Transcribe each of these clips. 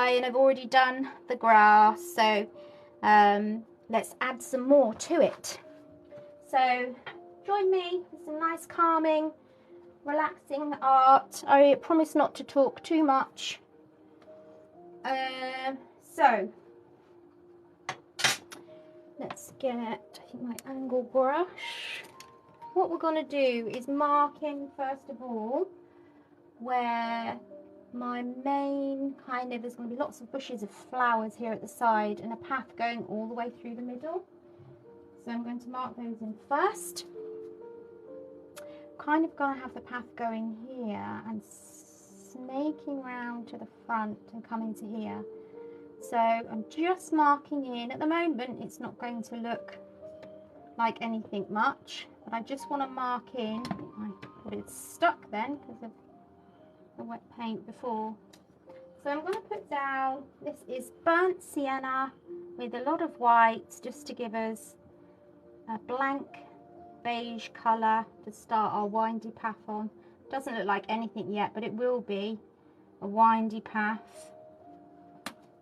dry and I've already done the grass, so let's add some more to it. So join me for some nice calming, relaxing art. I promise not to talk too much. So let's get, I think, my angle brush. What we're going to do is mark in first of all where my main kind of, there's going to be lots of bushes of flowers here at the side and a path going all the way through the middle. So I'm going to mark those in first. Kind of going to have the path going here and snaking round to the front and coming to here. So I'm just marking in. At the moment it's not going to look like anything much, but I just want to mark in. But it's stuck then because of the wet paint before. So I'm going to put down, this is burnt sienna with a lot of white, just to give us a blank beige colour to start our windy path on. Doesn't look like anything yet, but it will be a windy path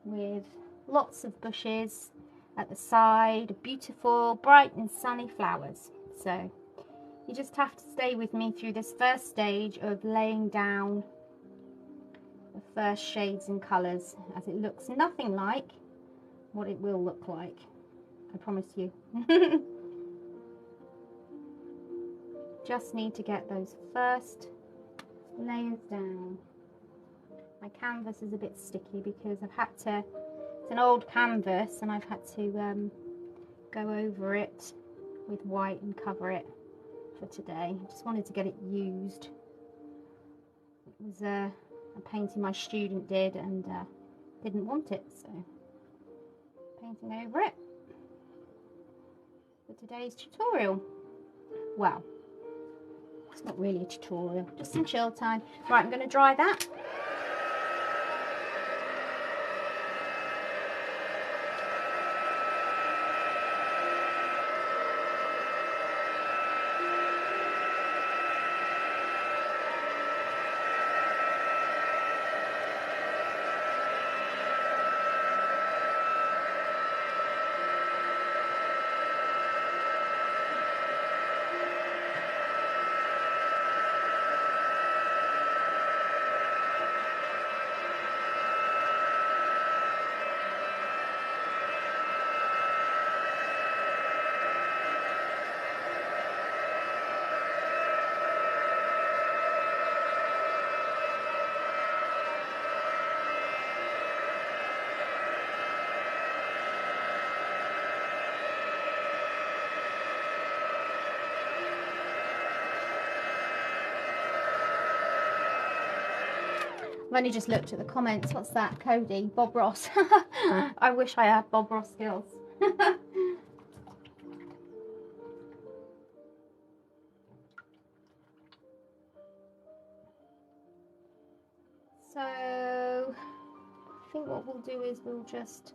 with lots of bushes at the side, beautiful bright and sunny flowers. So you just have to stay with me through this first stage of laying down the first shades and colours, as it looks nothing like what it will look like, I promise you. Just need to get those first layers down. My canvas is a bit sticky because I've had to, it's an old canvas and I've had to go over it with white and cover it for today. I just wanted to get it used. It was a painting my student did and didn't want it, so painting over it for today's tutorial. Well, it's not really a tutorial, just some chill time. Right, I'm going to dry that. I've only just looked at the comments. What's that, Cody? Bob Ross. I wish I had Bob Ross skills. So I think what we'll do is we'll just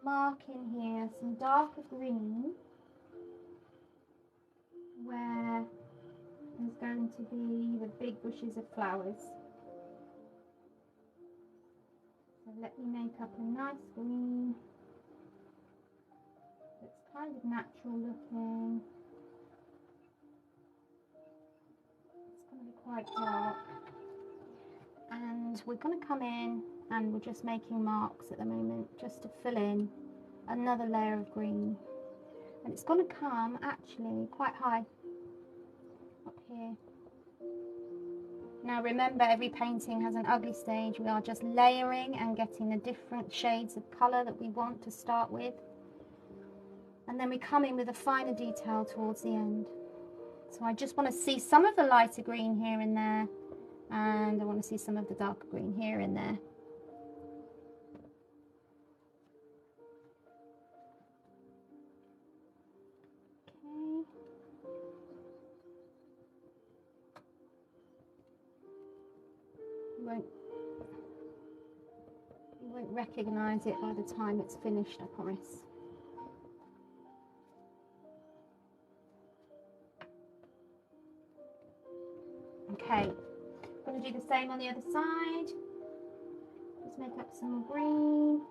mark in here some darker green where there's going to be the big bushes of flowers. So let me make up a nice green that's kind of natural looking. It's going to be quite dark. And we're going to come in and we're just making marks at the moment just to fill in another layer of green. And it's going to come actually quite high up here. Now remember, every painting has an ugly stage. We are just layering and getting the different shades of colour that we want to start with. And then we come in with a finer detail towards the end. So I just want to see some of the lighter green here and there. And I want to see some of the darker green here and there. You won't recognise it by the time it's finished, I promise. Okay, I'm going to do the same on the other side. Let's make up some more green.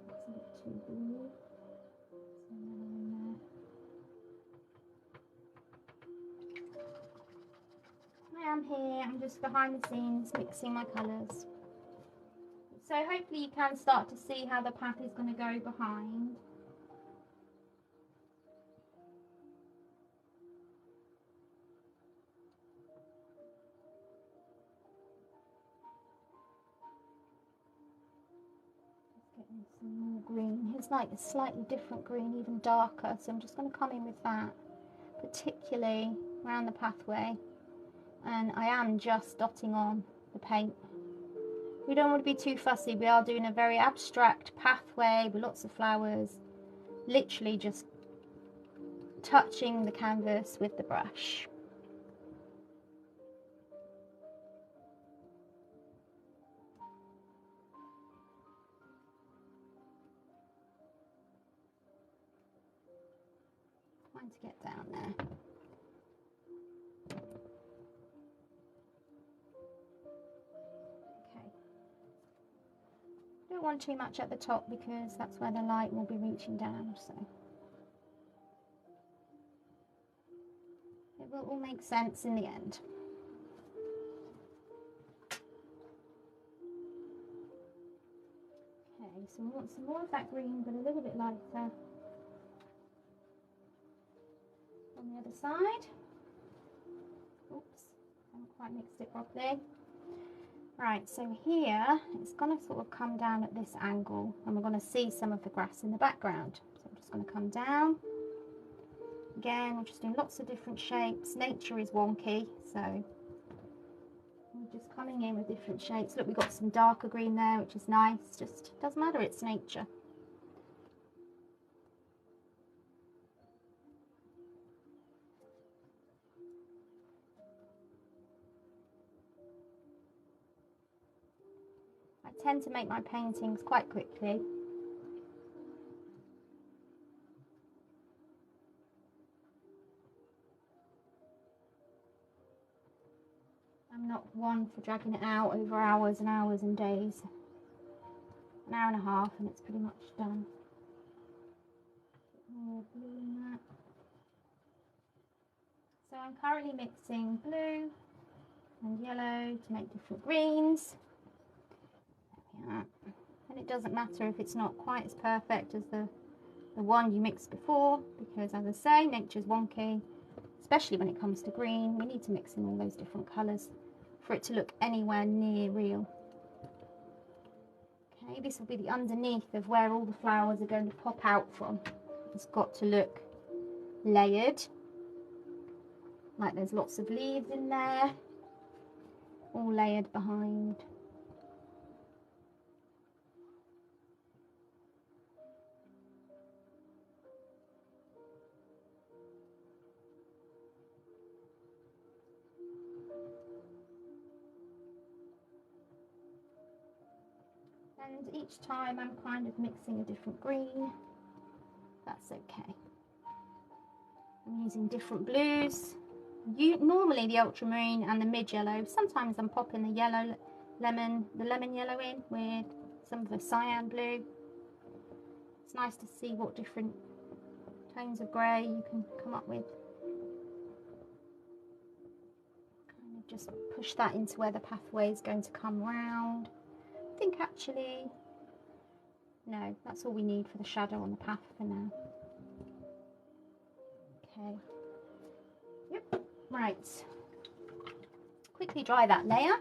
That's a bit too blue. I am here, I'm just behind the scenes mixing my colours. So hopefully you can start to see how the path is going to go behind. Just getting some more green. It's like a slightly different green, even darker, so I'm just going to come in with that, particularly around the pathway. And I am just dotting on the paint. We don't want to be too fussy. We are doing a very abstract pathway with lots of flowers, literally just touching the canvas with the brush. Trying to get down there. Don't want too much at the top because that's where the light will be reaching down, so it will all make sense in the end. Okay, so we want some more of that green but a little bit lighter on the other side. Oops, haven't quite mixed it properly. Right, so here it's going to sort of come down at this angle and we're going to see some of the grass in the background. So I'm just going to come down. Again, we're just doing lots of different shapes. Nature is wonky, so we're just coming in with different shapes. Look, we've got some darker green there, which is nice. Just doesn't matter, it's nature. I tend to make my paintings quite quickly. I'm not one for dragging it out over hours and hours and days. An hour and a half and it's pretty much done. More blue in that. So I'm currently mixing blue and yellow to make different greens. There we are. And it doesn't matter if it's not quite as perfect as the one you mixed before, because as I say, nature's wonky, especially when it comes to green. We need to mix in all those different colours for it to look anywhere near real. Okay, this will be the underneath of where all the flowers are going to pop out from. It's got to look layered, like there's lots of leaves in there, all layered behind. And each time I'm kind of mixing a different green. That's okay. I'm using different blues. Normally the ultramarine and the mid yellow. Sometimes I'm popping the lemon yellow in with some of the cyan blue. It's nice to see what different tones of grey you can come up with. Kind of just push that into where the pathway is going to come round. I think actually, no, that's all we need for the shadow on the path for now. Okay. Yep. Right. Quickly dry that layer.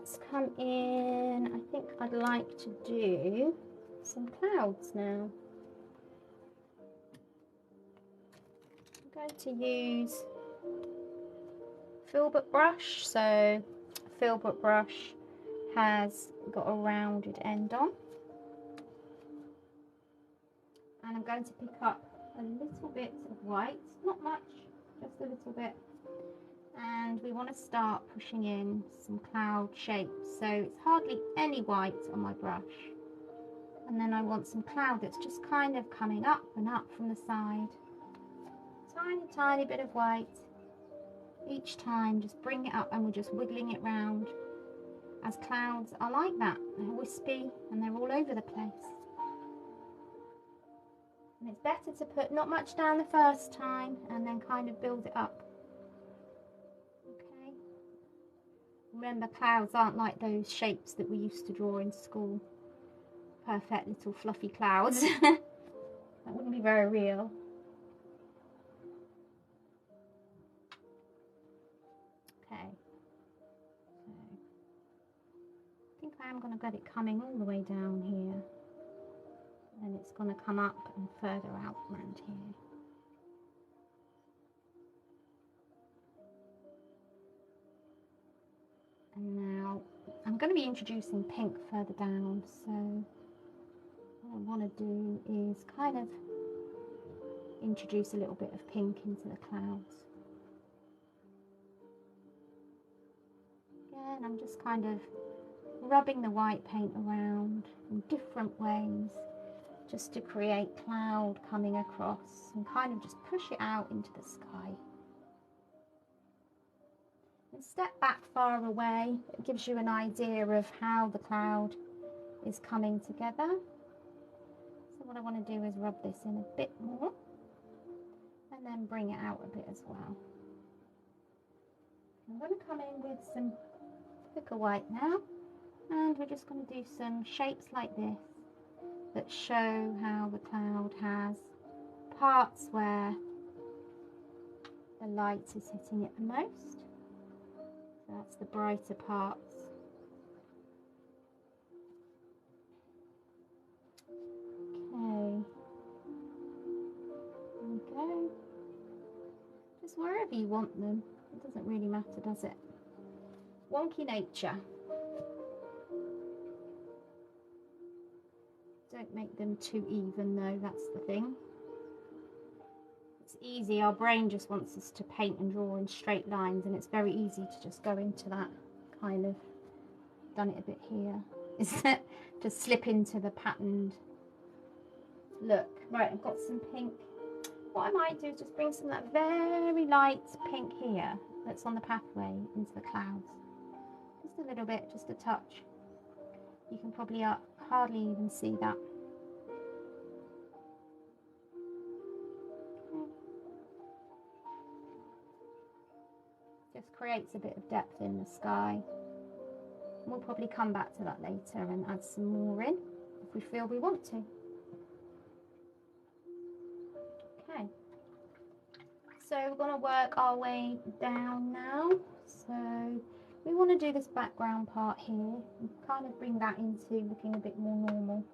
let's come in. I think I'd like to do some clouds now. I'm going to use filbert brush. So filbert brush has got a rounded end on. And I'm going to pick up a little bit of white, not much, just a little bit. And we want to start pushing in some cloud shapes. So it's hardly any white on my brush. And then I want some cloud that's just kind of coming up and up from the side. Tiny, tiny bit of white. Each time, just bring it up and we're just wiggling it round. As clouds are like that. They're wispy and they're all over the place. And it's better to put not much down the first time and then kind of build it up. Okay. Remember, clouds aren't like those shapes that we used to draw in school. Perfect little fluffy clouds. That wouldn't be very real. Okay. So I think I am going to get it coming all the way down here. And it's going to come up and further out around here. And now I'm going to be introducing pink further down, so what I want to do is kind of introduce a little bit of pink into the clouds. Again, I'm just kind of rubbing the white paint around in different ways, just to create cloud coming across and kind of just push it out into the sky. And step back far away, it gives you an idea of how the cloud is coming together. So what I want to do is rub this in a bit more and then bring it out a bit as well. I'm going to come in with some thicker white now, and we're just going to do some shapes like this that show how the cloud has parts where the light is hitting it the most. So that's the brighter parts. Okay. There we go. Just wherever you want them. It doesn't really matter, does it? Wonky nature. Don't make them too even though, that's the thing. It's easy, our brain just wants us to paint and draw in straight lines, and it's very easy to just go into that kind of, done it a bit here, is that to slip into the patterned look. Right, I've got some pink. What I might do is just bring some of that very light pink here that's on the pathway into the clouds. Just a little bit, just a touch. You can probably hardly even see that. Okay. Just creates a bit of depth in the sky. We'll probably come back to that later and add some more in if we feel we want to. Okay. So we're going to work our way down now. So we want to do this background part here and kind of bring that into looking a bit more normal,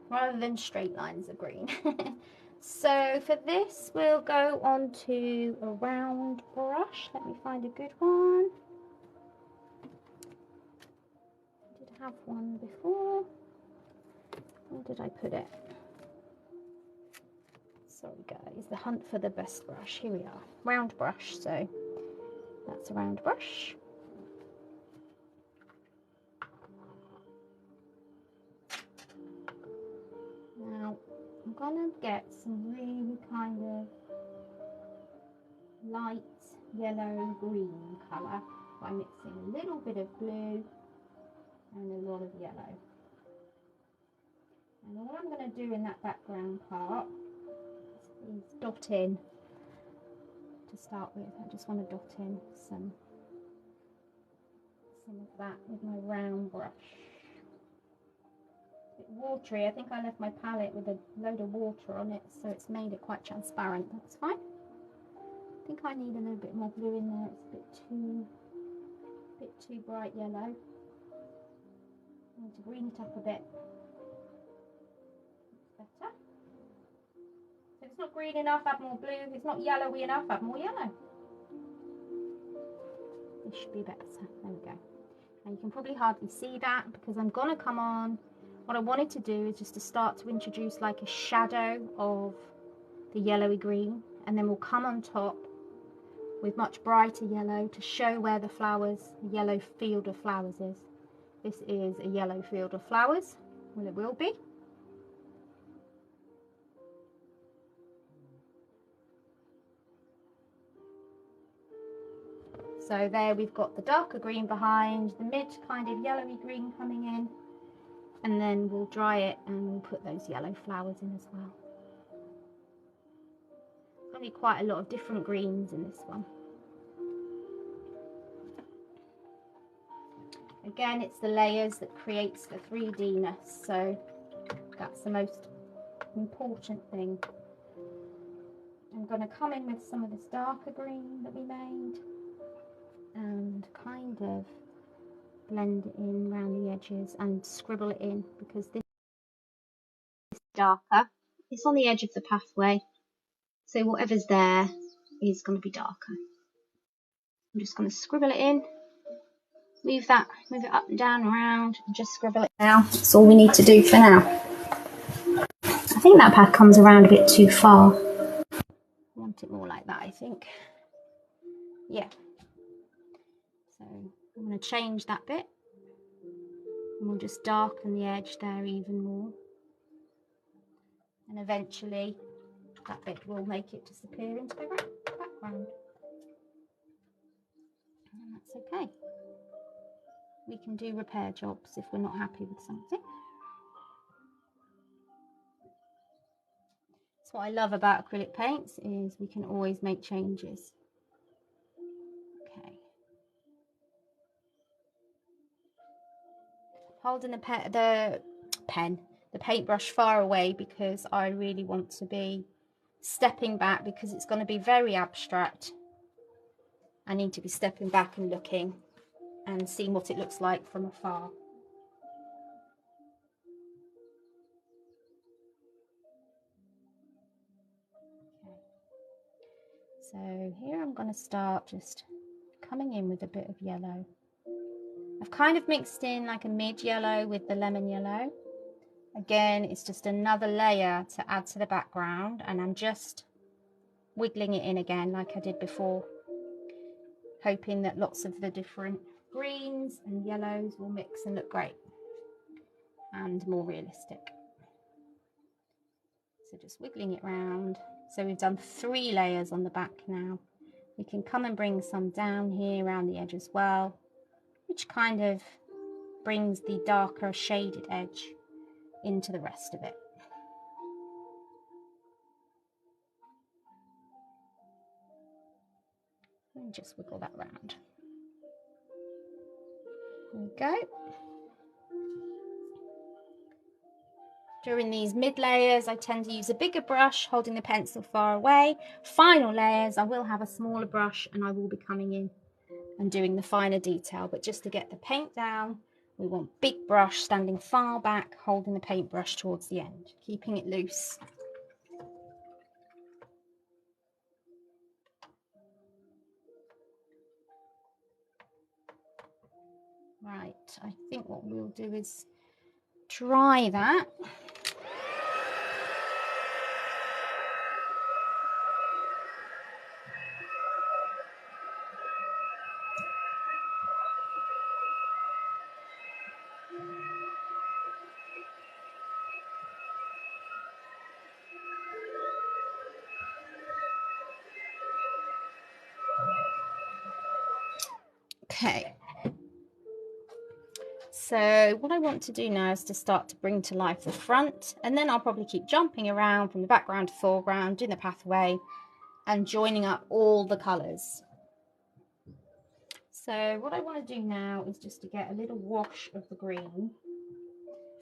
rather than straight lines of green. So for this we'll go on to a round brush. Let me find a good one. I did have one before. Where did I put it? Sorry guys, the hunt for the best brush. Here we are, round brush. So that's a round brush. Now I'm gonna get some really kind of light yellow green colour by mixing a little bit of blue and a lot of yellow. And all I'm going to do in that background part is dot in to start with. I just want to dot in some of that with my round brush. A bit watery. I think I left my palette with a load of water on it, so it's made it quite transparent. That's fine. I think I need a little bit more blue in there. It's a bit too bit too bright yellow. I need to green it up a bit. That's better. So if it's not green enough, add more blue. If it's not yellowy enough, add more yellow. This should be better. There we go. And you can probably hardly see that because I'm going to come on. What I wanted to do is just to start to introduce like a shadow of the yellowy green, and then we'll come on top with much brighter yellow to show where the flowers, the yellow field of flowers is. This is a yellow field of flowers. Well, it will be. So there we've got the darker green behind, the mid kind of yellowy green coming in, and then we'll dry it and we'll put those yellow flowers in as well. There's going to be quite a lot of different greens in this one. Again, it's the layers that creates the 3D-ness, so that's the most important thing. I'm going to come in with some of this darker green that we made and kind of blend it in around the edges and scribble it in, because this is darker. It's on the edge of the pathway, so whatever's there is going to be darker. I'm just going to scribble it in. Move it up and down around and just scribble it now. That's all we need to do for now. I think that pad comes around a bit too far. I want it more like that, I think. Yeah. So I'm going to change that bit. And we'll just darken the edge there even more. And eventually that bit will make it disappear into the background. And that's okay. We can do repair jobs if we're not happy with something. That's what I love about acrylic paints, is we can always make changes. Okay. Holding the paintbrush far away because I really want to be stepping back, because it's going to be very abstract. I need to be stepping back and looking and seeing what it looks like from afar. Okay. So here I'm going to start just coming in with a bit of yellow. I've kind of mixed in like a mid yellow with the lemon yellow. Again, it's just another layer to add to the background, and I'm just wiggling it in again like I did before, hoping that lots of the different greens and yellows will mix and look great and more realistic. So just wiggling it round. So we've done 3 layers on the back now. We can come and bring some down here around the edge as well, which kind of brings the darker shaded edge into the rest of it. And just wiggle that round. There we go. During these mid layers, I tend to use a bigger brush, holding the pencil far away. Final layers, I will have a smaller brush and I will be coming in and doing the finer detail. But just to get the paint down, we want big brush standing far back, holding the paintbrush towards the end, keeping it loose. Right, I think what we'll do is dry that. Okay, so what I want to do now is to start to bring to life the front, and then I'll probably keep jumping around from the background to foreground, doing the pathway and joining up all the colours. So what I want to do now is just to get a little wash of the green.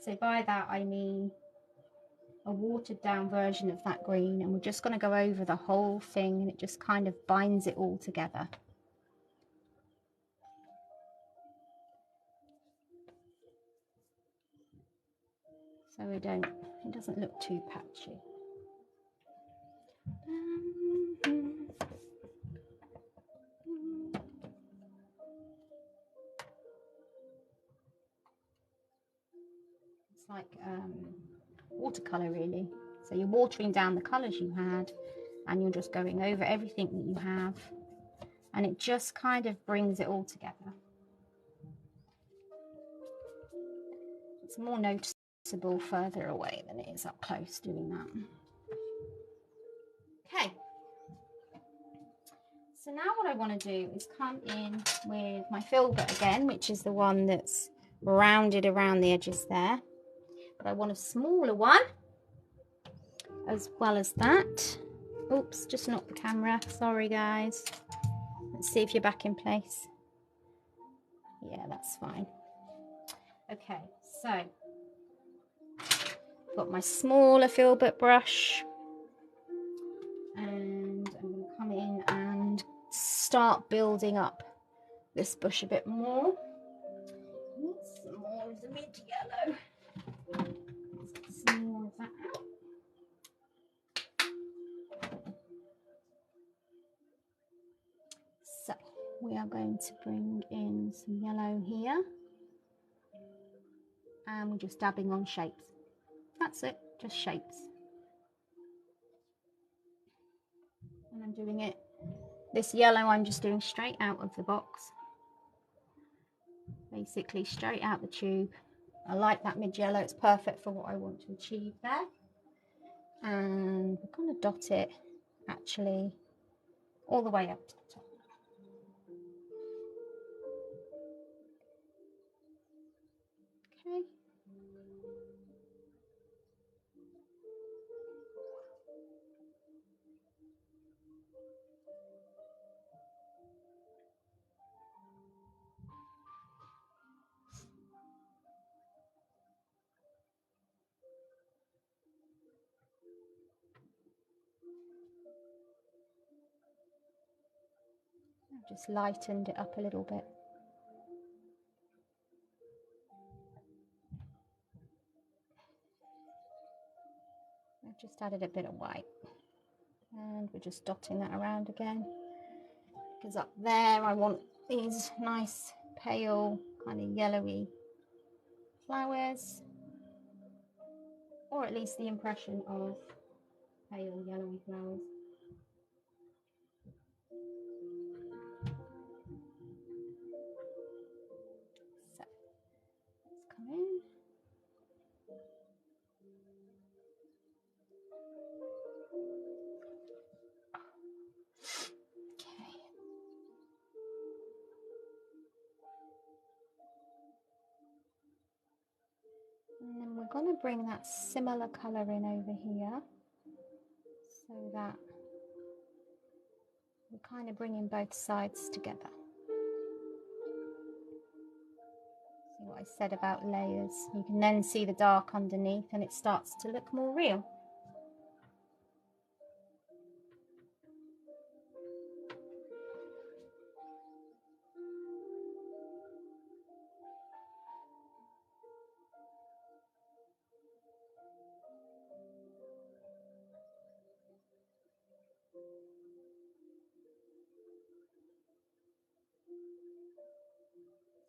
So by that I mean a watered down version of that green, and we're just going to go over the whole thing, and it just kind of binds it all together. so it doesn't look too patchy. It's like watercolor really. So you're watering down the colors you had and you're just going over everything that you have, and it just kind of brings it all together. It's more noticeable further away than it is up close doing that. Okay, so now what I want to do is come in with my filbert again, which is the one that's rounded around the edges there, but I want a smaller one as well as that. Oops, just knocked the camera, sorry guys. Let's see if you're back in place. Yeah, that's fine. Okay, so got my smaller filbert brush, and I'm going to come in and start building up this bush a bit more. Some more of the mid yellow. Let's get some more of that out. So we are going to bring in some yellow here, and we're just dabbing on shapes. That's it, just shapes. And I'm doing it, this yellow I'm just doing straight out of the box, basically straight out the tube. I like that mid yellow, it's perfect for what I want to achieve there. And we're going to dot it actually all the way up to the top. Okay. I've just lightened it up a little bit. I've just added a bit of white, and we're just dotting that around again, because up there I want these nice pale kind of yellowy flowers, or at least the impression of pale yellowy flowers. So let's come in. Okay. And then we're going to bring that similar colour in over here, so that we're kind of bringing both sides together. See what I said about layers? You can then see the dark underneath and it starts to look more real.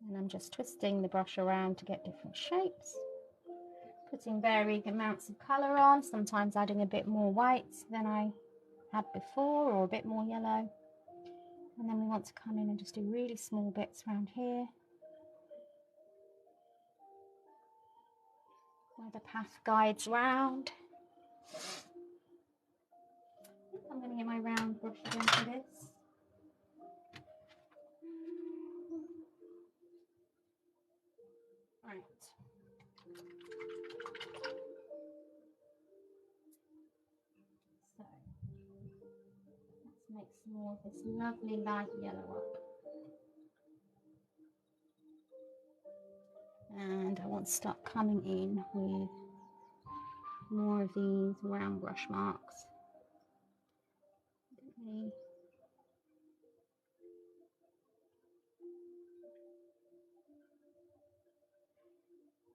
And I'm just twisting the brush around to get different shapes, putting varying amounts of colour on, sometimes adding a bit more white than I had before, or a bit more yellow. And then we want to come in and just do really small bits around here, where the path guides round. I think I'm going to get my round brush again for this. Right. So let's make some more of this lovely light yellow up. And I want to start coming in with more of these round brush marks.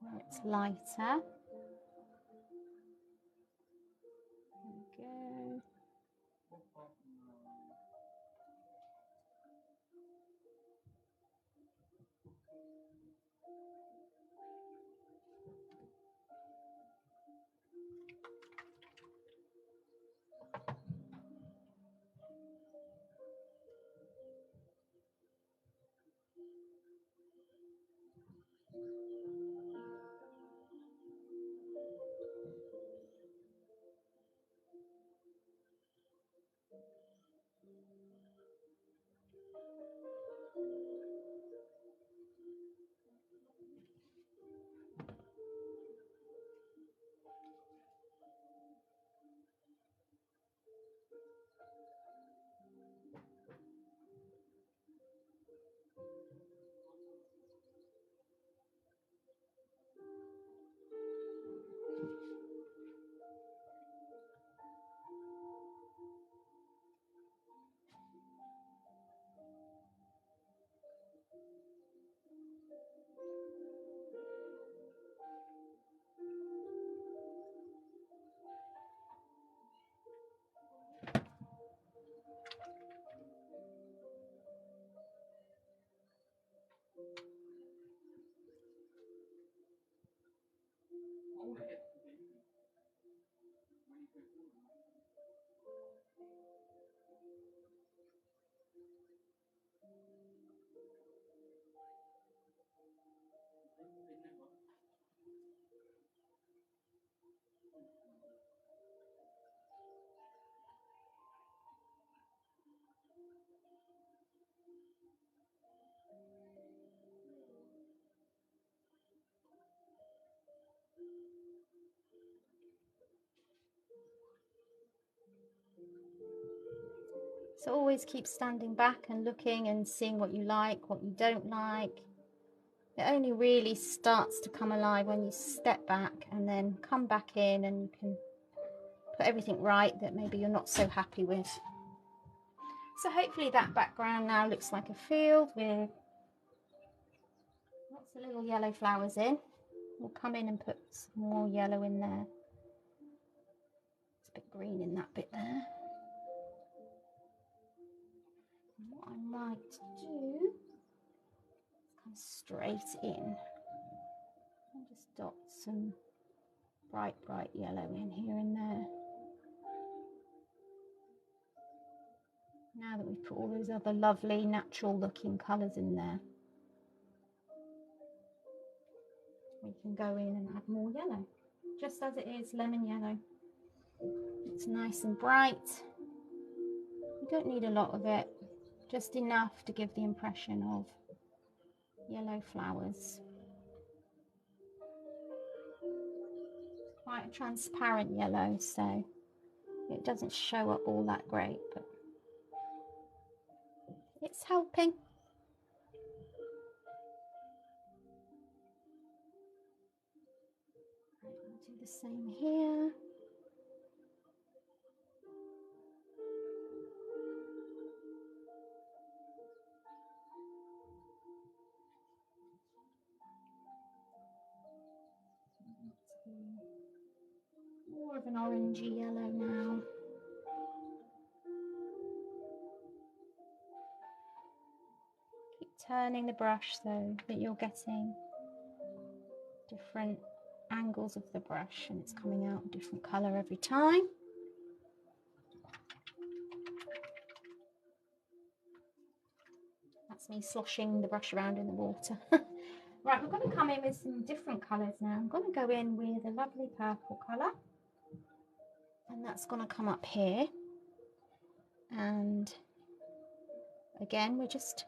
Where it's lighter. go. So always keep standing back and looking and seeing what you like, what you don't like. It only really starts to come alive when you step back and then come back in, and you can put everything right that maybe you're not so happy with. So hopefully that background now looks like a field with lots of little yellow flowers in. We'll come in and put some more yellow in there. It's a bit green in that bit there. And what I might do is come straight in and just dot some bright yellow in here and there. Now that we've put all those other lovely natural looking colours in there, we can go in and add more yellow, just as it is lemon yellow. It's nice and bright. You don't need a lot of it, just enough to give the impression of yellow flowers. Quite a transparent yellow, so it doesn't show up all that great, but it's helping. Right, I'll do the same here. More of an orangey yellow now. Keep turning the brush so that you're getting different angles of the brush and it's coming out a different colour every time. That's me sloshing the brush around in the water. Right, we're going to come in with some different colours now. I'm going to go in with a lovely purple colour, and that's going to come up here. And again, we're just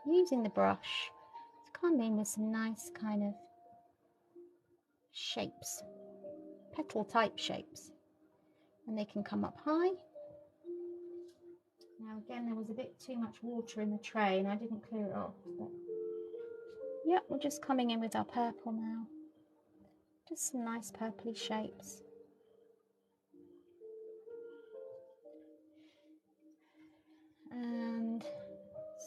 using the brush to come in with some nice kind of shapes, petal type shapes, and they can come up high. Now again, there was a bit too much water in the tray and I didn't clear it off, but yeah, we're just coming in with our purple now. Just some nice purpley shapes. And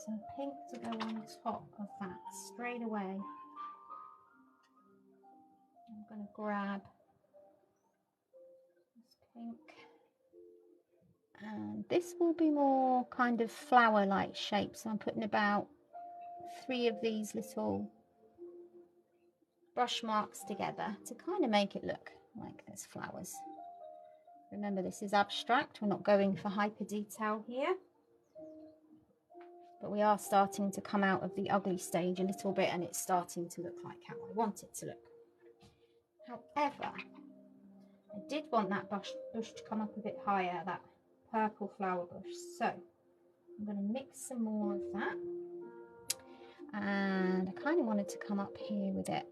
some pink to go on top of that straight away. I'm going to grab this pink And this will be more kind of flower-like shape. So I'm putting about 3 of these little brush marks together to kind of make it look like there's flowers. Remember, this is abstract. We're not going for hyper detail here. But we are starting to come out of the ugly stage a little bit, and it's starting to look like how I want it to look. However, I did want that bush to come up a bit higher, that purple flower bush. So I'm going to mix some more of that. And I kind of wanted to come up here with it.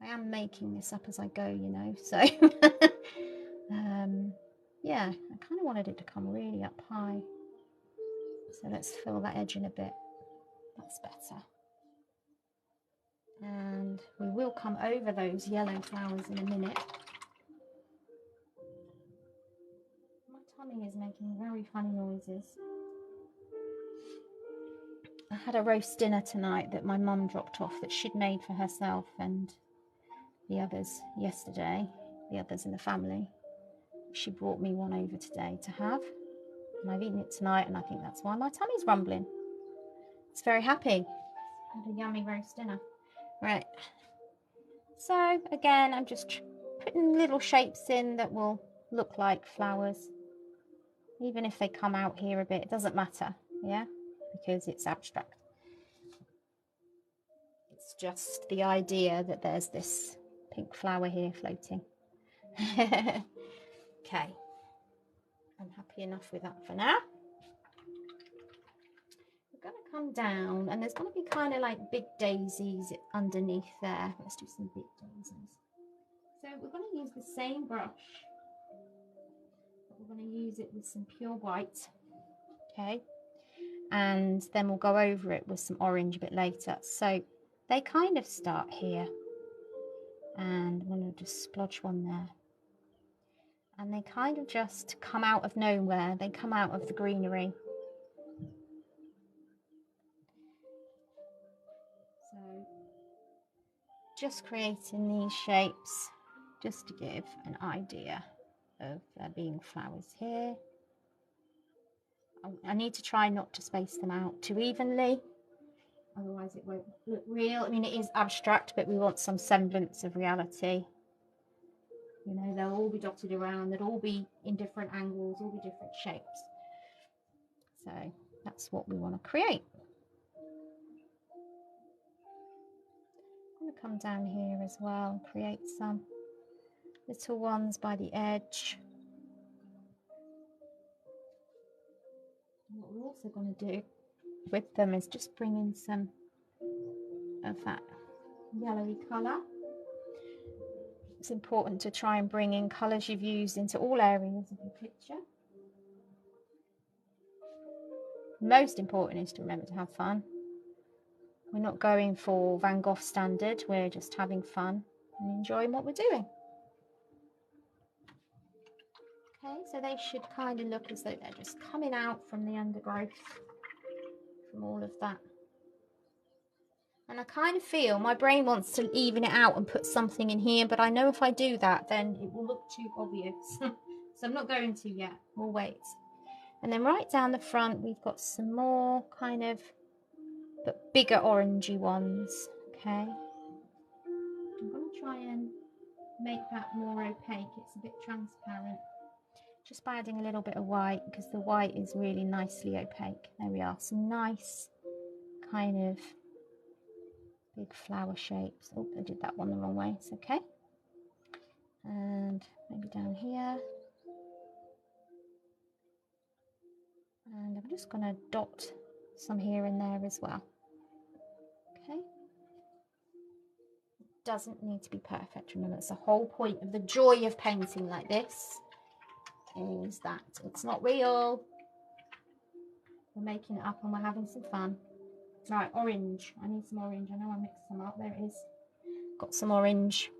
I am making this up as I go, you know, so yeah, I kind of wanted it to come really up high. So let's fill that edge in a bit. That's better. And we will come over those yellow flowers in a minute. My tummy is making very funny noises. I had a roast dinner tonight that my mum dropped off that she'd made for herself and the others yesterday, the others in the family. She brought me one over today to have, and I've eaten it tonight, and I think that's why my tummy's rumbling. It's very happy. Had a yummy roast dinner. Right. So again, I'm just putting little shapes in that will look like flowers. Even if they come out here a bit, it doesn't matter, yeah, because it's abstract. It's just the idea that there's this pink flower here floating. Okay, I'm happy enough with that for now. We're going to come down, and there's going to be kind of like big daisies underneath there. Let's do some big daisies. So we're going to use the same brush, but we're going to use it with some pure white, okay, and then we'll go over it with some orange a bit later. So they kind of start here, and I'm going to just splodge one there. And they kind of just come out of nowhere. They come out of the greenery. So just creating these shapes just to give an idea of there being flowers here. I need to try not to space them out too evenly, otherwise it won't look real. I mean, it is abstract, but we want some semblance of reality. You know, they'll all be dotted around, they'll all be in different angles, all be different shapes. So that's what we want to create. I'm going to come down here as well and create some little ones by the edge. And what we're also going to do with them is just bring in some of that yellowy colour. It's important to try and bring in colours you've used into all areas of your picture. Most important is to remember to have fun. We're not going for Van Gogh standard, we're just having fun and enjoying what we're doing. Okay, so they should kind of look as though they're just coming out from the undergrowth, from all of that. And I kind of feel my brain wants to even it out and put something in here, but I know if I do that, then it will look too obvious. So I'm not going to yet, we'll wait. And then right down the front, we've got some more kind of, but bigger orangey ones, okay? I'm going to try and make that more opaque, it's a bit transparent. Just by adding a little bit of white, because the white is really nicely opaque. There we are, some nice kind of big flower shapes. Oh, I did that one the wrong way, it's okay. And maybe down here. And I'm just going to dot some here and there as well. Okay. It doesn't need to be perfect. Remember, that's the whole point of the joy of painting like this, is that it's not real. We're making it up and we're having some fun. Right, orange. I need some orange. I know I mixed some up. There it is. Got some orange.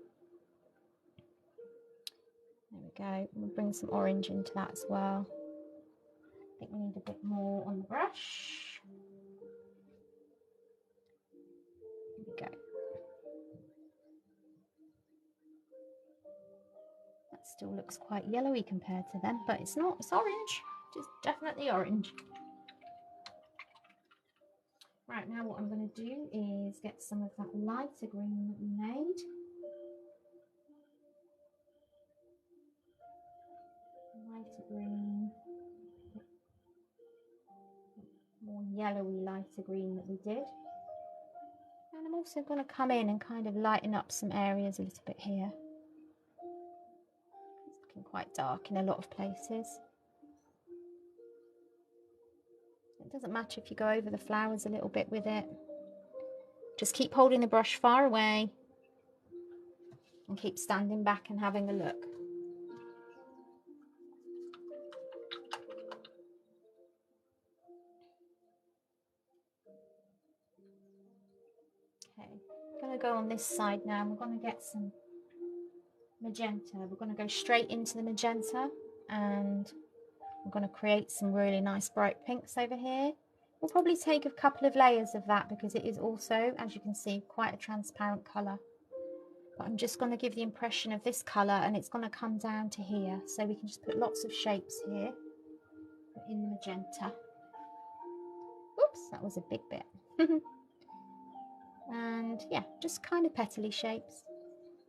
There we go. We'll bring some orange into that as well. I think we need a bit more on the brush. There we go. That's Still looks quite yellowy compared to them, but it's not, it's orange. It's definitely orange. Right, now what I'm going to do is get some of that lighter green that we made. Lighter green. More yellowy lighter green that we did. And I'm also going to come in and kind of lighten up some areas a little bit here. It's looking quite dark in a lot of places. It doesn't matter if you go over the flowers a little bit with it. Just keep holding the brush far away and keep standing back and having a look. Okay, I'm going to go on this side now. We're going to get some magenta. We're going to go straight into the magenta, and I'm going to create some really nice bright pinks over here. We'll probably take a couple of layers of that because it is also, as you can see, quite a transparent colour. But I'm just going to give the impression of this colour, and it's going to come down to here. So we can just put lots of shapes here in the magenta. Oops, that was a big bit. And yeah, just kind of petally shapes.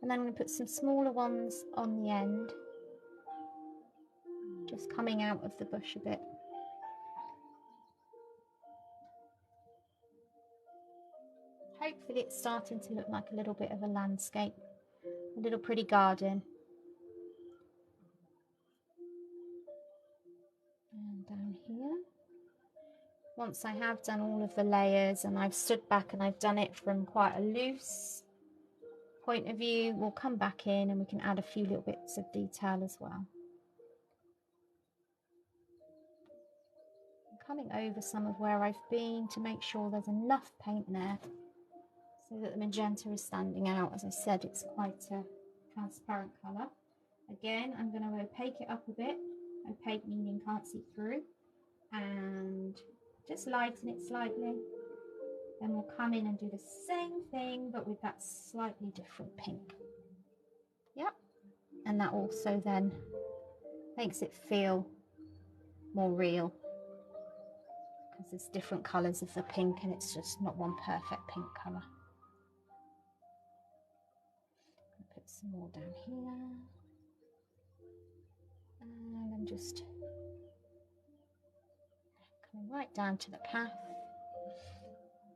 And then I'm going to put some smaller ones on the end, just coming out of the bush a bit. Hopefully it's starting to look like a little bit of a landscape, a little pretty garden. And down here, once I have done all of the layers and I've stood back and I've done it from quite a loose point of view, we'll come back in and we can add a few little bits of detail as well. I'm coming over some of where I've been to make sure there's enough paint there so that the magenta is standing out. As I said, it's quite a transparent colour. Again, I'm going to opaque it up a bit. Opaque meaning can't see through. And just lighten it slightly. Then we'll come in and do the same thing, but with that slightly different pink. Yep. And that also then makes it feel more real, because there's different colours of the pink and it's just not one perfect pink colour. Put some more down here. And then just coming right down to the path.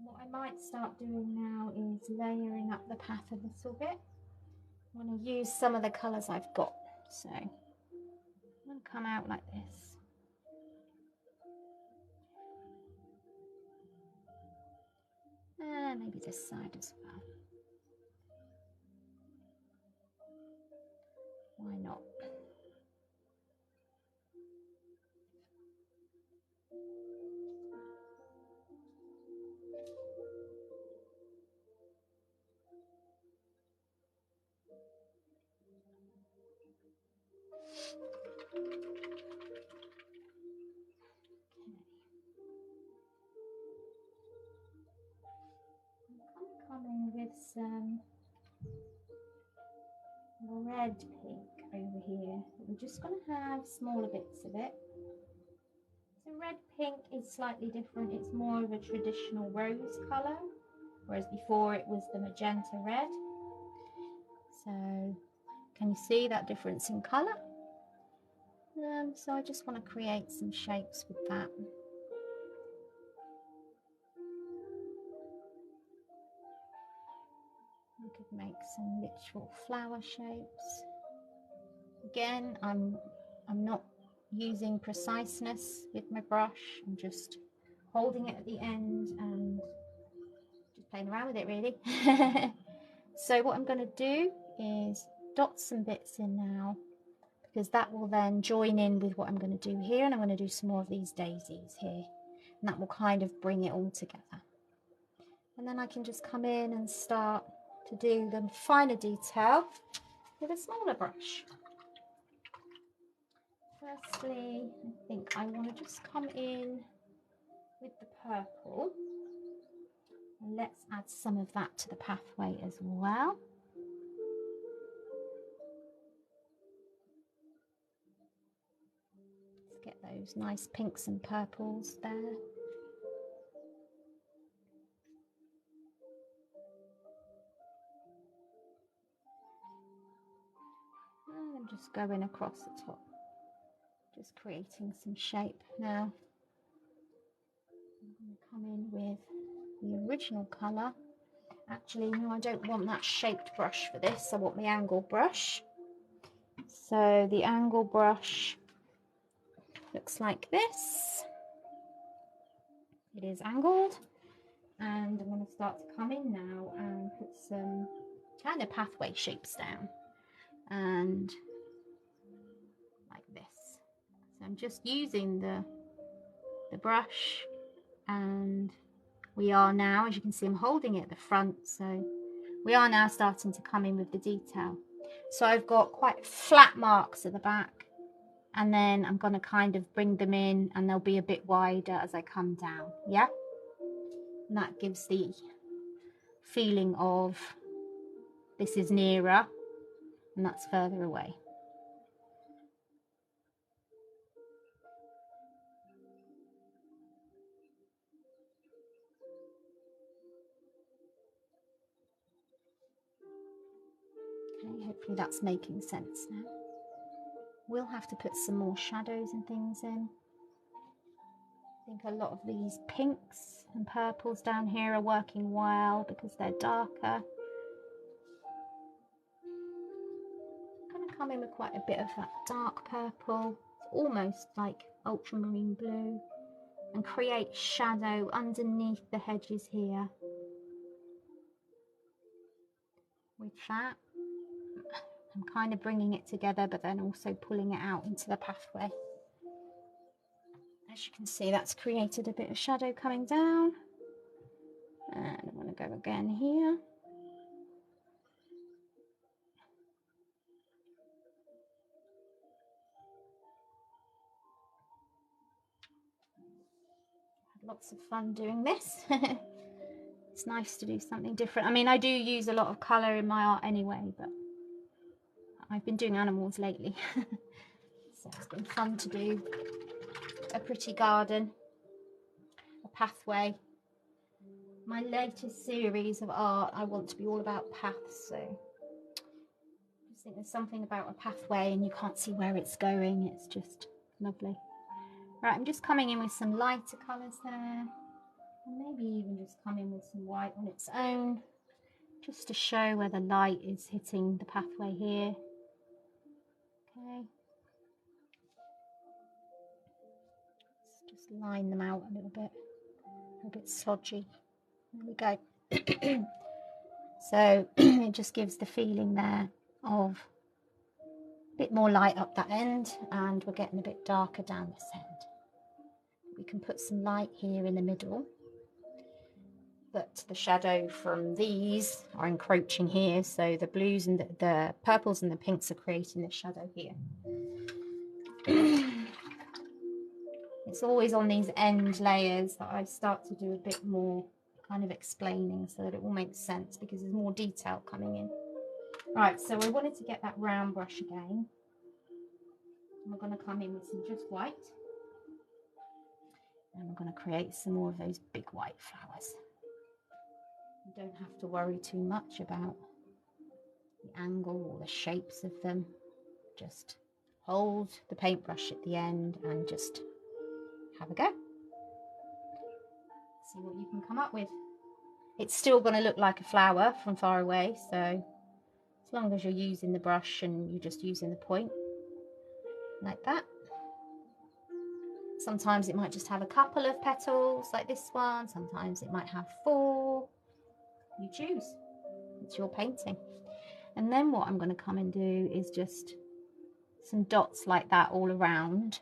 What I might start doing now is layering up the path a little bit. I'm going to use some of the colours I've got. So I'm going to come out like this. And maybe this side as well. Why not? I'm coming with some red pink over here. We're just going to have smaller bits of it. So red pink is slightly different. It's more of a traditional rose colour, whereas before it was the magenta red. So can you see that difference in colour? So I just want to create some shapes with that. We could make some literal flower shapes. Again, I'm not using preciseness with my brush. I'm just holding it at the end and just playing around with it, really. So what I'm going to do is dot some bits in now, because that will then join in with what I'm going to do here, and I'm going to do some more of these daisies here, and that will kind of bring it all together. And then I can just come in and start to do the finer detail with a smaller brush. Firstly, I think I want to just come in with the purple, and let's add some of that to the pathway as well. those nice pinks and purples there. And I'm just going across the top, just creating some shape now. I'm going to come in with the original colour. Actually, no, I don't want that shaped brush for this. I want the angle brush. So the angle brush looks like this. It is angled. And I'm going to start to come in now and put some kind of pathway shapes down. And like this. So I'm just using the brush, and we are now, as you can see, I'm holding it at the front, so we are now starting to come in with the detail. So I've got quite flat marks at the back, and then I'm going to kind of bring them in, and they'll be a bit wider as I come down. Yeah, and that gives the feeling of this is nearer and that's further away. Okay, hopefully that's making sense now. We'll have to put some more shadows and things in. I think a lot of these pinks and purples down here are working well because they're darker. I'm going to come in with quite a bit of that dark purple. It's almost like ultramarine blue, and create shadow underneath the hedges here. With that, I'm kind of bringing it together, but then also pulling it out into the pathway. As you can see, that's created a bit of shadow coming down. And I'm going to go again here. Had lots of fun doing this. It's nice to do something different. I mean, I do use a lot of colour in my art anyway, but I've been doing animals lately. So it's been fun to do a pretty garden, a pathway. My latest series of art, I want to be all about paths, so I just think there's something about a pathway and you can't see where it's going. It's just lovely. Right, I'm just coming in with some lighter colours there, and maybe even just come in with some white on its own, just to show where the light is hitting the pathway here. Okay. Let's just line them out a little bit slodgy. There we go. So it just gives the feeling there of a bit more light up that end, and we're getting a bit darker down this end. We can put some light here in the middle, but the shadow from these are encroaching here, so the blues and the purples and the pinks are creating the shadow here. It's always on these end layers that I start to do a bit more kind of explaining so that it all makes sense, because there's more detail coming in. Right, so I wanted to get that round brush again. And we're going to come in with some just white. And we're going to create some more of those big white flowers. You don't have to worry too much about the angle or the shapes of them. Just hold the paintbrush at the end and just have a go. See what you can come up with. It's still going to look like a flower from far away, so as long as you're using the brush and you're just using the point like that. Sometimes it might just have a couple of petals like this one, sometimes it might have 4. You choose. It's your painting. And then what I'm going to come and do is just some dots like that all around,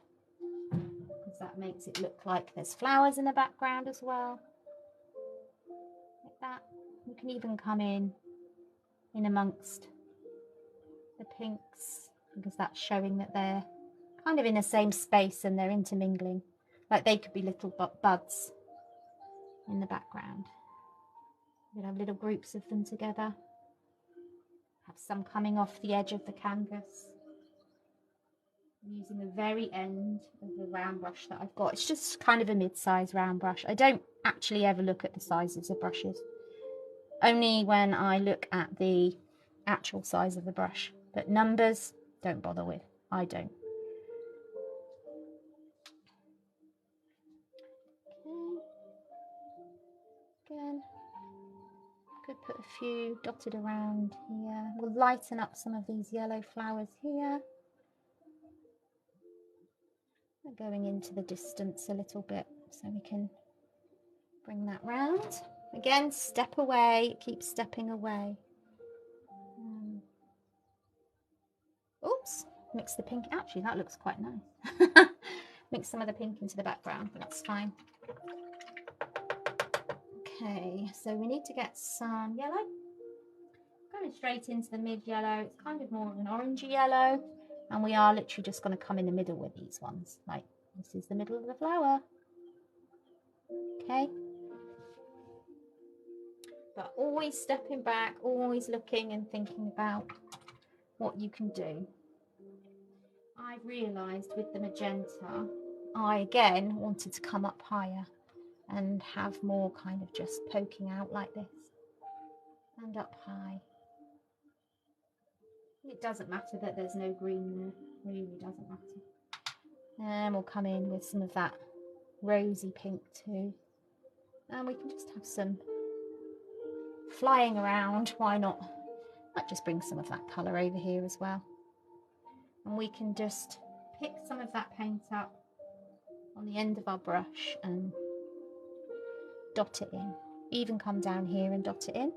because that makes it look like there's flowers in the background as well. Like that. You can even come in amongst the pinks, because that's showing that they're kind of in the same space and they're intermingling. Like they could be little buds in the background. You'll have little groups of them together. Have some coming off the edge of the canvas. using the very end of the round brush that I've got. It's just kind of a mid-size round brush. I don't actually ever look at the sizes of brushes, only when I look at the actual size of the brush, but numbers don't bother with. I don't. Okay. Again, could put a few dotted around here. We'll lighten up some of these yellow flowers here. We're going into the distance a little bit so we can bring that round. Again, step away, keep stepping away. Oops, mix the pink. Actually, that looks quite nice. Mix some of the pink into the background, that's fine. Okay, so we need to get some yellow. Going straight into the mid yellow. It's kind of more of an orangey yellow. And we are literally just going to come in the middle with these ones. Like, this is the middle of the flower. Okay. But always stepping back, always looking and thinking about what you can do. I've realised with the magenta, I again wanted to come up higher and have more kind of just poking out like this. And up high. It doesn't matter that there's no green there. It really doesn't matter. And we'll come in with some of that rosy pink too. And we can just have some flying around. Why not? Might just bring some of that colour over here as well. And we can just pick some of that paint up on the end of our brush and dot it in. Even come down here and dot it in.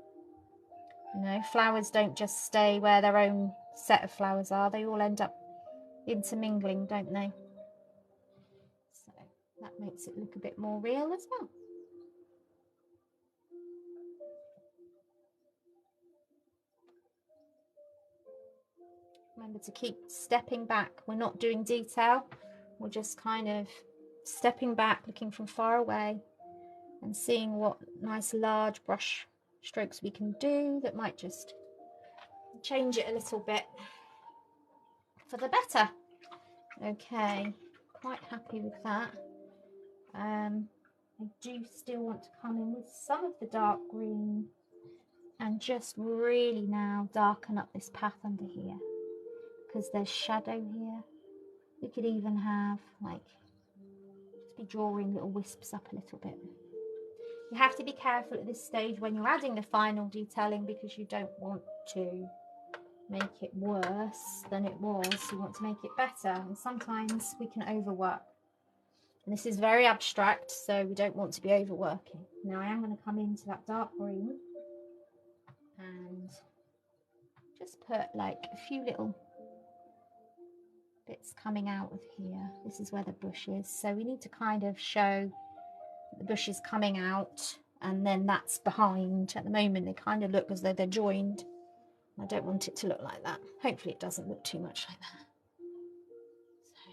You know, flowers don't just stay where their own set of flowers are. They all end up intermingling, don't they? So that makes it look a bit more real as well. Remember to keep stepping back. We're not doing detail. We're just kind of stepping back, looking from far away and seeing what nice large brush strokes we can do that might just change it a little bit for the better. Okay, quite happy with that. I do still want to come in with some of the dark green and just really now darken up this path under here because there's shadow here. We could even have like just be drawing little wisps up a little bit. You have to be careful at this stage when you're adding the final detailing because you don't want to make it worse than it was. You want to make it better, and sometimes we can overwork. And this is very abstract, so we don't want to be overworking. Now I am going to come into that dark green and just put like a few little bits coming out of here. This is where the bush is, so we need to kind of show the bush is coming out and then that's behind. At the moment they kind of look as though they're joined. I don't want it to look like that. Hopefully it doesn't look too much like that. So,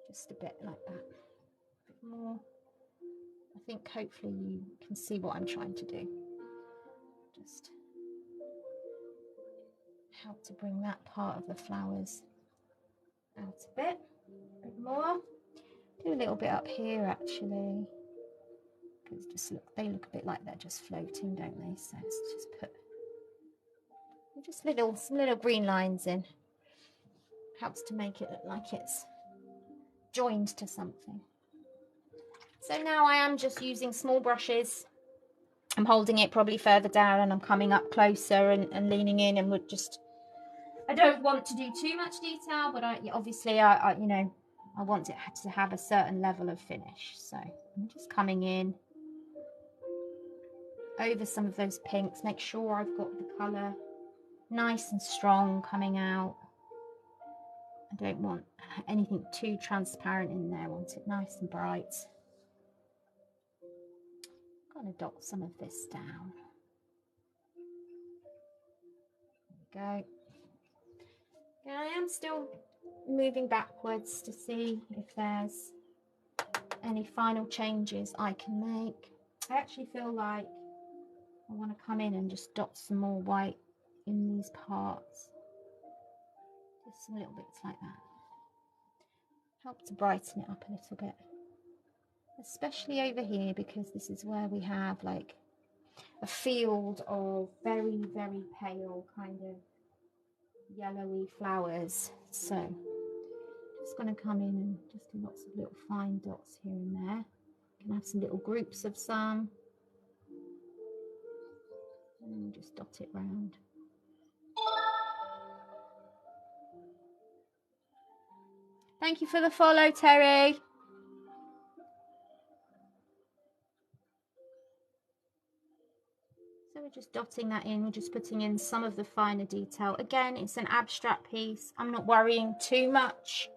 just a bit like that. A bit more. I think hopefully you can see what I'm trying to do. Just help to bring that part of the flowers out a bit more. Do a little bit up here actually, because just look, they look a bit like they're just floating, don't they? So let's just put just some little green lines in. Helps to make it look like it's joined to something. So now I am just using small brushes. I'm holding it probably further down and I'm coming up closer and leaning in, and would just, I don't want to do too much detail, but obviously I you know, I want it to have a certain level of finish. So I'm just coming in over some of those pinks, make sure I've got the colour nice and strong coming out. I don't want anything too transparent in there. I want it nice and bright. I'm going to dot some of this down. There we go. Yeah, I am still moving backwards to see if there's any final changes I can make. I actually feel like I want to come in and just dot some more white in these parts. Just some little bits like that. Help to brighten it up a little bit. Especially over here, because this is where we have like a field of very, very pale kind of yellowy flowers. So just going to come in and just do lots of little fine dots here and there. You can have some little groups of some. And then just dot it round. Thank you for the follow, Terry. So we're just dotting that in, we're just putting in some of the finer detail. Again, it's an abstract piece. I'm not worrying too much,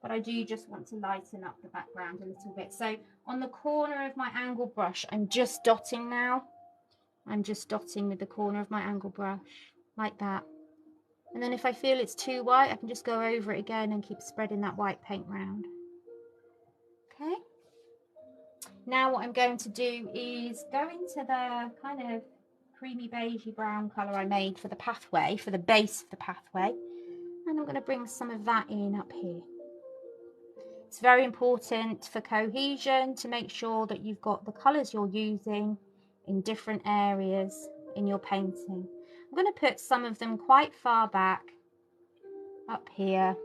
but I do just want to lighten up the background a little bit. So on the corner of my angle brush, I'm just dotting now. I'm just dotting with the corner of my angle brush, like that. And then if I feel it's too white, I can just go over it again and keep spreading that white paint round. Okay. Now what I'm going to do is go into the kind of creamy beigey brown colour I made for the pathway, for the base of the pathway. And I'm going to bring some of that in up here. It's very important for cohesion to make sure that you've got the colours you're using in different areas in your painting. I'm going to put some of them quite far back up here,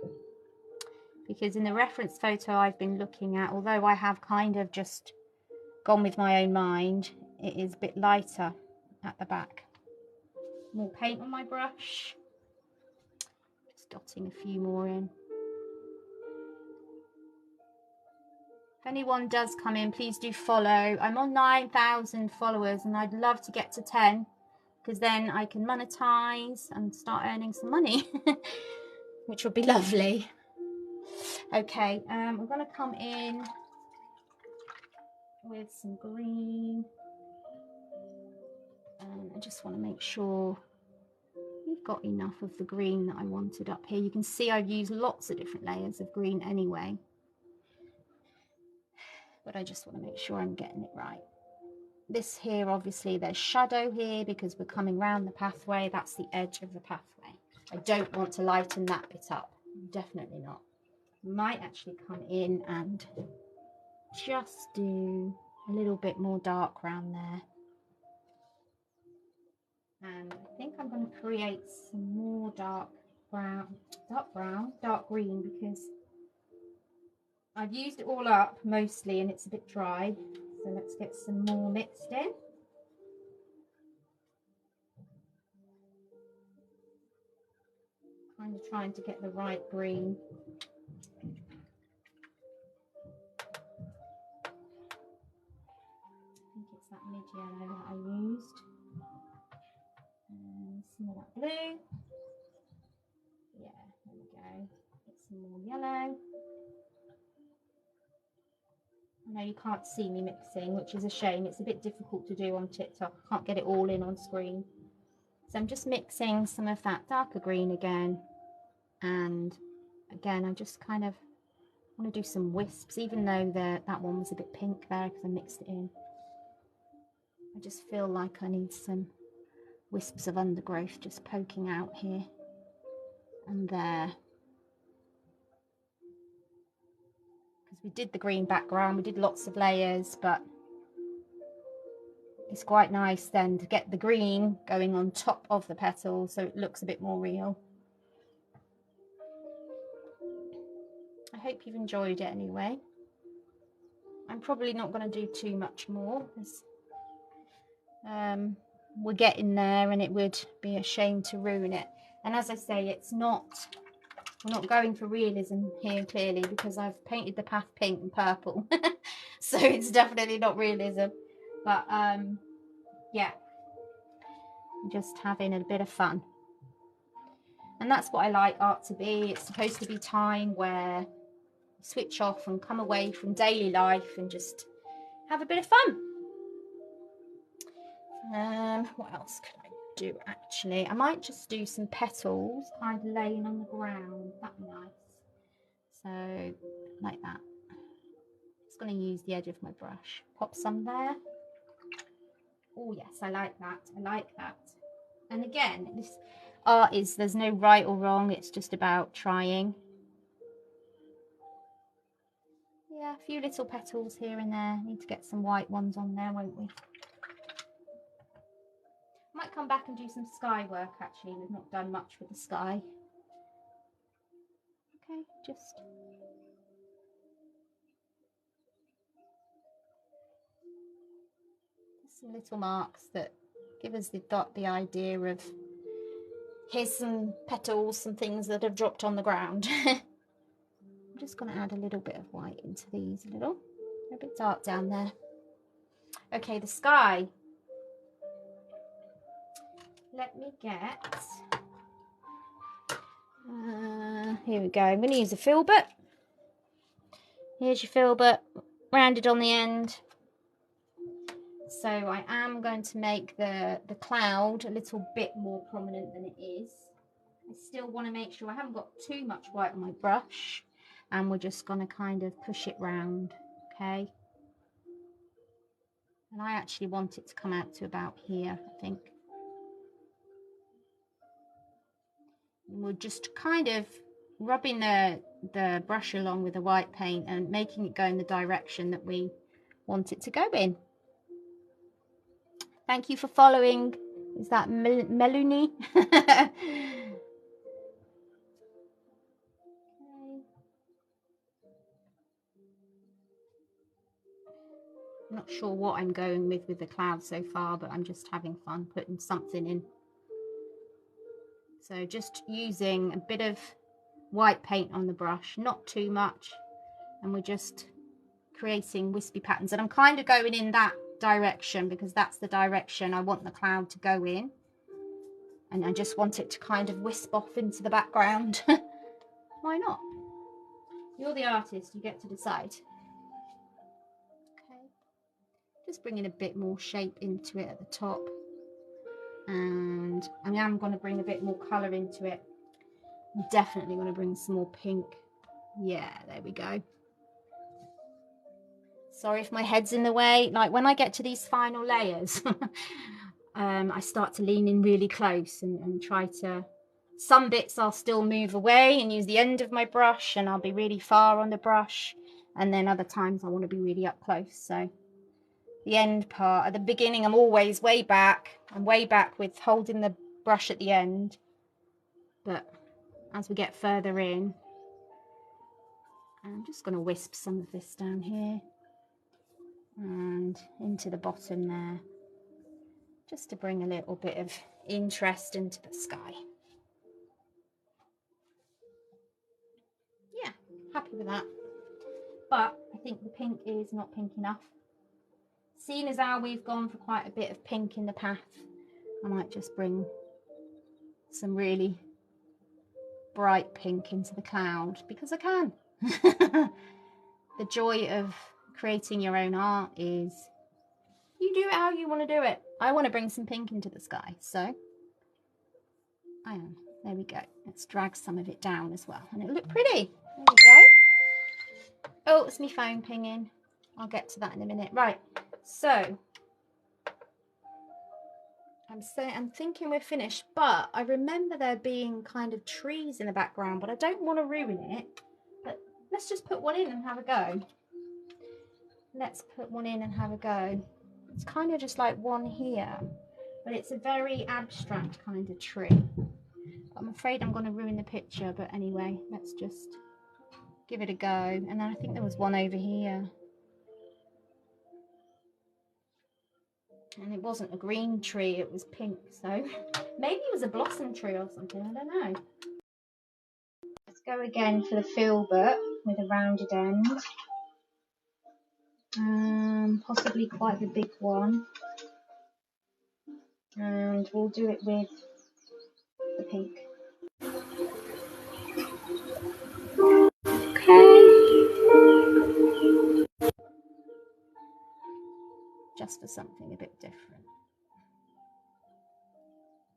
because in the reference photo I've been looking at, although I have kind of just gone with my own mind, it is a bit lighter at the back. More paint on my brush, just dotting a few more in. If anyone does come in, please do follow. I'm on 9,000 followers and I'd love to get to 10, because then I can monetize and start earning some money, which would be lovely. Okay, I'm going to come in with some green, and I just want to make sure we've got enough of the green that I wanted up here. You can see I've used lots of different layers of green anyway, but I just want to make sure I'm getting it right. This here, obviously there's shadow here because we're coming round the pathway. That's the edge of the pathway. I don't want to lighten that bit up, definitely not. Might actually come in and just do a little bit more dark round there. And I think I'm going to create some more dark green, because I've used it all up mostly and it's a bit dry. So let's get some more mixed in. Kind of trying to get the right green. I think it's that mid-yellow that I used. And some of that blue. Yeah, there we go. Get some more yellow. I know you can't see me mixing, which is a shame. It's a bit difficult to do on TikTok. I can't get it all in on screen. So I'm just mixing some of that darker green again. And again, I just kind of want to do some wisps, even though that one was a bit pink there because I mixed it in. I just feel like I need some wisps of undergrowth just poking out here and there. Because we did the green background, we did lots of layers, but it's quite nice then to get the green going on top of the petals so it looks a bit more real. I hope you've enjoyed it anyway. I'm probably not going to do too much more because we're getting there and it would be a shame to ruin it. And as I say, we're not going for realism here clearly, because I've painted the path pink and purple. So it's definitely not realism. But yeah, just having a bit of fun. And that's what I like art to be. It's supposed to be time where you switch off and come away from daily life and just have a bit of fun. What else could I do actually? I might just do some petals kind of laying on the ground. That'd be nice. So like that. Just going to use the edge of my brush. Pop some there. Oh yes, I like that. I like that. And again, art is, there's no right or wrong, it's just about trying. Yeah, a few little petals here and there. Need to get some white ones on there, won't we? Might come back and do some sky work actually. We've not done much with the sky. Okay, just some little marks that give us the idea of here's some petals, some things that have dropped on the ground. I'm just going to add a little bit of white into these a bit dark down there. Okay, the sky. Let me get, here we go. I'm going to use a filbert. Here's your filbert, rounded on the end. So I am going to make the cloud a little bit more prominent than it is. I still want to make sure I haven't got too much white on my brush, and we're just going to kind of push it round, okay? And I actually want it to come out to about here, I think. And we're just kind of rubbing the brush along with the white paint and making it go in the direction that we want it to go in. Thank you for following. Is that Melanie? I'm not sure what I'm going with the cloud so far, but I'm just having fun putting something in. So just using a bit of white paint on the brush, not too much, and we're just creating wispy patterns. And I'm kind of going in that direction because that's the direction I want the cloud to go in, and I just want it to kind of wisp off into the background. Why not? You're the artist, you get to decide. Okay, just bringing a bit more shape into it at the top, and I am going to bring a bit more colour into it. I'm definitely going to bring some more pink. Yeah, there we go. Sorry if my head's in the way. Like when I get to these final layers, I start to lean in really close and try to, some bits I'll still move away and use the end of my brush, and I'll be really far on the brush, and then other times I want to be really up close. So the end part, at the beginning I'm always way back. I'm way back with holding the brush at the end, but as we get further in, I'm just going to wisp some of this down here and into the bottom there, just to bring a little bit of interest into the sky. Yeah, happy with that. But I think the pink is not pink enough. Seeing as how we've gone for quite a bit of pink in the path, I might just bring some really bright pink into the cloud because I can. The joy of creating your own art is you do it how you want to do it. I want to bring some pink into the sky, so I am. There we go. Let's drag some of it down as well, and it'll look pretty. There we go. Oh, it's me phone pinging. I'll get to that in a minute. Right, so I'm thinking we're finished, but I remember there being kind of trees in the background, but I don't want to ruin it. But let's just put one in and have a go. Let's put one in and have a go. It's kind of just like one here, but it's a very abstract kind of tree. I'm afraid I'm going to ruin the picture, but anyway, let's just give it a go. And then I think there was one over here. And it wasn't a green tree, it was pink, so maybe it was a blossom tree or something, I don't know. Let's go again for the filbert with a rounded end. Possibly quite the big one. And we'll do it with the pink. Okay. Just for something a bit different.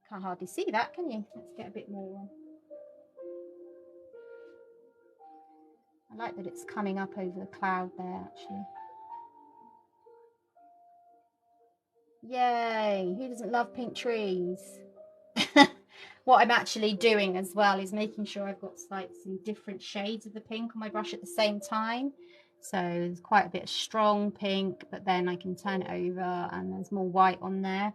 Can't hardly see that, can you? Let's get a bit more on. I like that it's coming up over the cloud there, actually. Yay! Who doesn't love pink trees? what I'm actually doing as well is making sure I've got like some different shades of the pink on my brush at the same time. So there's quite a bit of strong pink, but then I can turn it over and there's more white on there.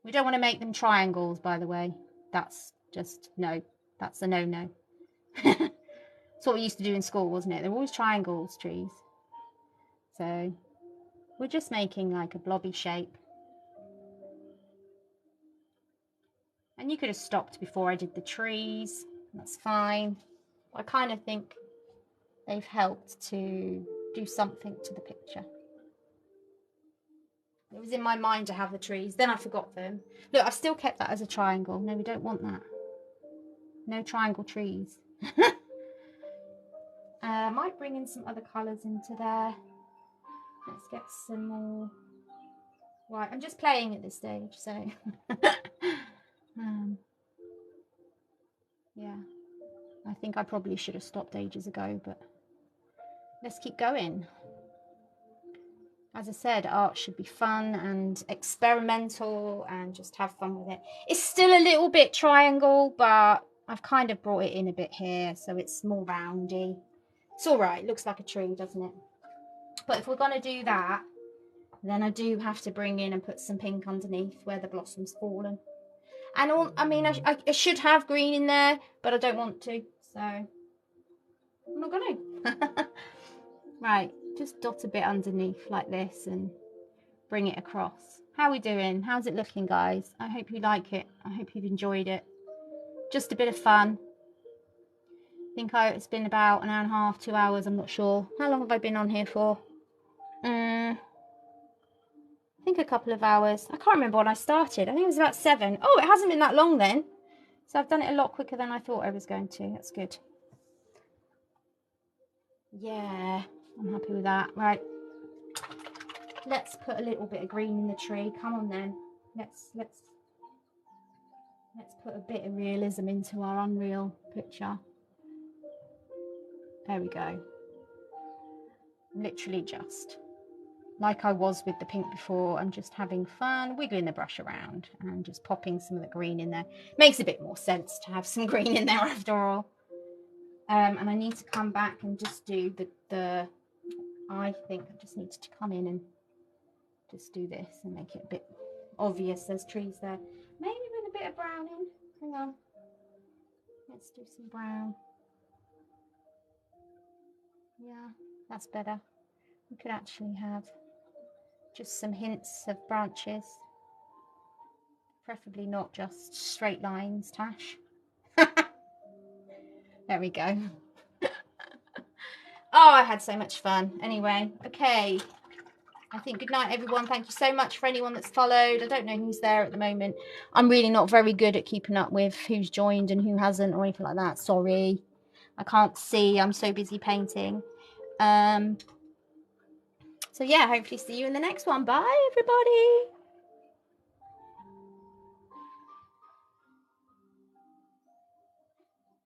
We don't want to make them triangles, by the way. That's just, no, that's a no-no. It's what we used to do in school, wasn't it? They're always triangles, trees. So we're just making like a blobby shape. And you could have stopped before I did the trees. That's fine. I kind of think they've helped to do something to the picture. It was in my mind to have the trees. Then I forgot them. Look, I've still kept that as a triangle. No, we don't want that. No triangle trees. I might bring in some other colours into there. Let's get some more. Right, I'm just playing at this stage, so. Yeah, I think I probably should have stopped ages ago, but let's keep going. As I said, art should be fun and experimental and just have fun with it. It's still a little bit triangle, but I've kind of brought it in a bit here, so it's more roundy. It's all right. It looks like a tree, doesn't it? But if we're going to do that, then I do have to bring in and put some pink underneath where the blossom's fallen. And all, I mean, I should have green in there, but I don't want to, so I'm not going to. Right, just dot a bit underneath like this and bring it across. How are we doing? How's it looking, guys? I hope you like it. I hope you've enjoyed it. Just a bit of fun. I think it's been about an hour and a half, 2 hours, I'm not sure. How long have I been on here for? I think a couple of hours. I can't remember when I started. I think it was about 7. Oh, it hasn't been that long then. So I've done it a lot quicker than I thought I was going to. That's good. Yeah, I'm happy with that. Right. Let's put a little bit of green in the tree. Come on then. Let's put a bit of realism into our unreal picture. There we go. Literally just like I was with the pink before. I'm just having fun, wiggling the brush around and just popping some of the green in there. Makes a bit more sense to have some green in there after all. And I need to come back and just do the I think I just need to come in and just do this and make it a bit obvious there's trees there. Maybe with a bit of brown in. Hang on. Let's do some brown. Yeah, that's better. We could actually have just some hints of branches. Preferably not just straight lines, Tash. There we go. Oh, I had so much fun. Anyway, okay. I think good night, everyone. Thank you so much for anyone that's followed. I don't know who's there at the moment. I'm really not very good at keeping up with who's joined and who hasn't or anything like that. Sorry. I can't see. I'm so busy painting. So yeah, hopefully see you in the next one. Bye, everybody.